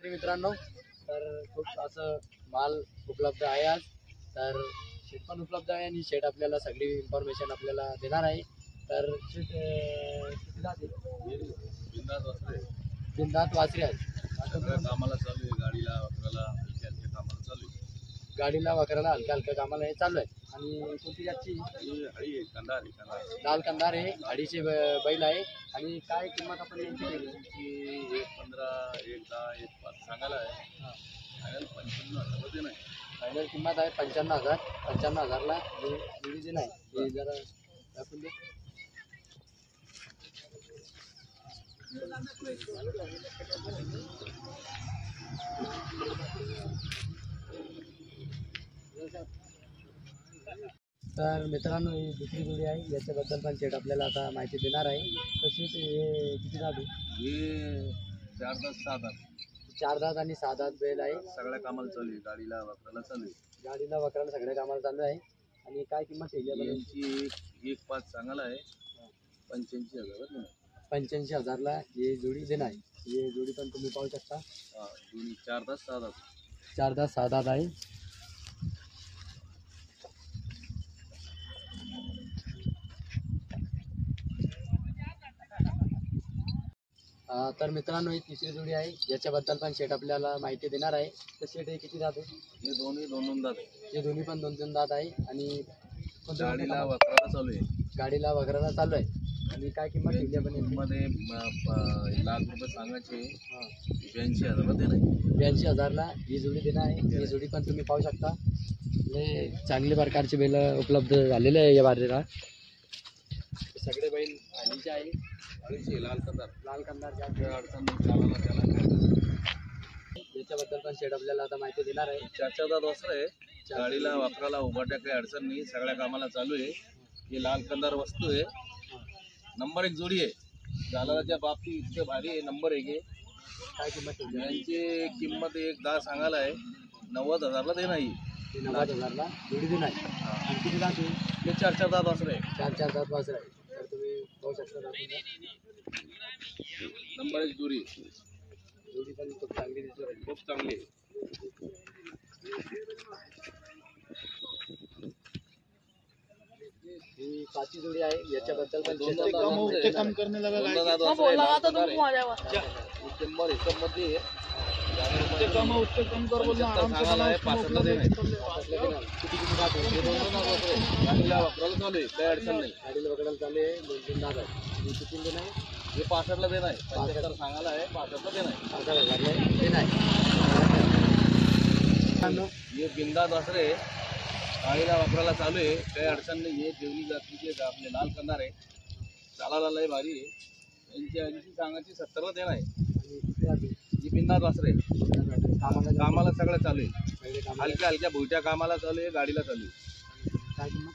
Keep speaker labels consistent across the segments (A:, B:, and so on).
A: मित्रांनो, तर खूप असं माल उपलब्ध आहे आज. तर शेट पण उपलब्ध आहे आणि शेट आपल्याला सगळी इन्फॉर्मेशन आपल्याला देणार आहे. तर शेट किती जाते?
B: बिंदास वासरे
A: बिनधास्त वासरे आहेत.
B: सगळ्या कामाला चालू आहे. गाडीला वगैरेला हलक्या कामाला चालू आहे.
A: गाडीला वगैरेला हलक्या हलक्या कामाला हे चालू आहे. आणि कोणती जातची?
B: ही हळी आहे, कंधार आहे, कंधार.
A: लाल कंधार आहे, अडीचशे बैल आहे. आणि काय किंमत आपण यांची ठेवली?
B: ही 1.15, 1.10, 1.5 सांगायला आहे. फायनल 55,000 नाही.
A: फायनल किंमत आहे 55,000. 55,000ला जोडी नाही. हे जरा दाखवून दे. तर मित्रांनो, ही दुसरी जोडी आहे. याच्याबद्दल पण शेट आपल्याला आता माहिती देणार आहे. तशीच हे किती जाते?
B: हे 4 तास 6 तास
A: 4 दात आणि 6 दात बैल आहे.
B: सगळ्या कामाला चालू आहे. गाडीला वगैरेला चालू आहे.
A: गाडीला वकराला सगळ्या कामाला चालू आहे. आणि काय किंमत ठेवली आपण?
B: यांची 1.5 सांगायला आहे. 85,000 नाही.
A: 85,000ला ही जोडी देणार आहे. ही जोडी पण तुम्ही पाहू शकता.
B: दोन्ही 4 तास 6 तास
A: 4 दात 6 दात आहे. तर मित्रांनो, ही तिसरी जोडी आहे. याच्याबद्दल पण शेट आपल्याला माहिती देणार आहे. तर शेट हे किती दात आहे?
B: हे दोन्ही 2 दात आहे.
A: हे दोन्ही पण 2-2 दात आहे. आणि
B: गाडीला वगैरेला चालू आहे.
A: गाडीला वगैरेला चालू आहे. आणि काय किंमत ठेवली आपण यांची?
B: मध्ये ₹1,00,000 सांगायचे. 82,000 ते नाही.
A: 82,000ला ही जोडी देणार आहे. ही जोडी पण तुम्ही पाहू शकता. चांगल्या प्रकारचे बैल उपलब्ध झालेले आहे या बाजारात. सगळे बैल हल्लीचे आहे.
B: अडीचशे लाल कंदार
A: लाल कंदार
B: अडचण नाही. चालायला त्याला
A: याच्याबद्दल पण शेट आपल्याला आता माहिती देणार आहे.
B: 4 दात वस्त्र आहे. गाडीला वापराला उभाट्या काही अडचण नाही. सगळ्या कामाला चालू आहे. ही लाल कंदार वस्तू आहे. नंबर 1 जोडी आहे. जालाच्या बाबतीत इतके भारी आहे. नंबर 1 आहे.
A: काय किंमत ठेवली?
B: यांची किंमत 1.10 सांगायला आहे. 90,000ला ते नाही.
A: 90,000ला जोडी देणार आहे. आणि किती दात आहे?
B: हे 4 दात वस्त्र आहे.
A: 4 दात वासर आहे. तर तुम्ही पाहू शकता.
B: नंबर 1 जोडी
A: जोडी पण खूप चांगली दिसत आहे.
B: खूप चांगली आहे.
A: ही 5वी जोडी आहे. याच्याबद्दल पण शेट
B: दोन
A: आपल्याला माहिती देणार आहे.
B: करने लगा मध्ये सांगायला आहे. 65ला ते नाही.
A: किती किती दात आहे?
B: गाडीला वापरायला चालू आहे. काही अडचण नाही.
A: गाडीला वगैरे चालू आहे. 2-3 दात आहे. आणि किती देणं आहे?
B: हे 65ला ते नाही. 75 सांगायला आहे. 65ला ते नाही.
A: 65,000ला ते नाही.
B: हे बिंदास वासरे गाडीला वापरायला चालू आहे. काही अडचण नाही. हे देवली जातीचे आपले लाल कंदार आहे. चालायला लय भारी आहे. यांची 80 सांगायची 70ला ते नाही.
A: आणि किती दात आहे?
B: ही बिंदास वासरे
A: कामाला
B: कामाला सगळं चालू आहे.
A: सगळे कामाला.
B: हलक्या हलक्या भुईट्या कामाला चालू आहे. गाडीला चालू आहे.
A: काय किंमत?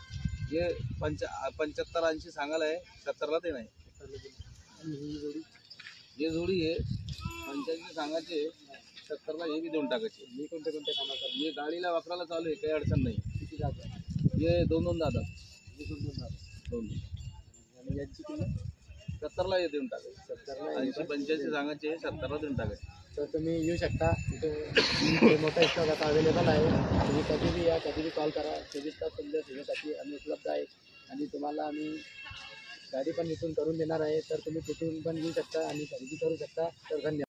B: हे 75-80 सांगायला आहे. 70ला ते नाही.
A: आणि ही जोडी
B: हे जोडी आहे. 85 सांगायचे. 70ला हे बी देऊन टाकायचे.
A: मी कोणत्या कोणत्या कामाला
B: हे गाडीला वापरायला चालू आहे. काही अडचण नाही.
A: किती दात आहे?
B: हे 2 दादा
A: ही 2-2 दात आहे.
B: 2
A: आणि यांची किंमत
B: 70ला हे देऊन टाकायचे.
A: 70ला.
B: 80-85 सांगायचे. 70ला देऊन टाकायचे.
A: तर तुम्ही येऊ शकता. इथे मोठा स्टॉक आता अवेलेबल आहे. तुम्ही कधी बी या, कधी बी कॉल करा. 24 तास तुमच्या सेवेसाठी आम्ही उपलब्ध आहे. आणि तुम्हाला आम्ही गाडी पण इथून करून देणार आहे. तर तुम्ही कुठून पण येऊ शकता आणि खरेदी करू शकता. तर धन्यवाद.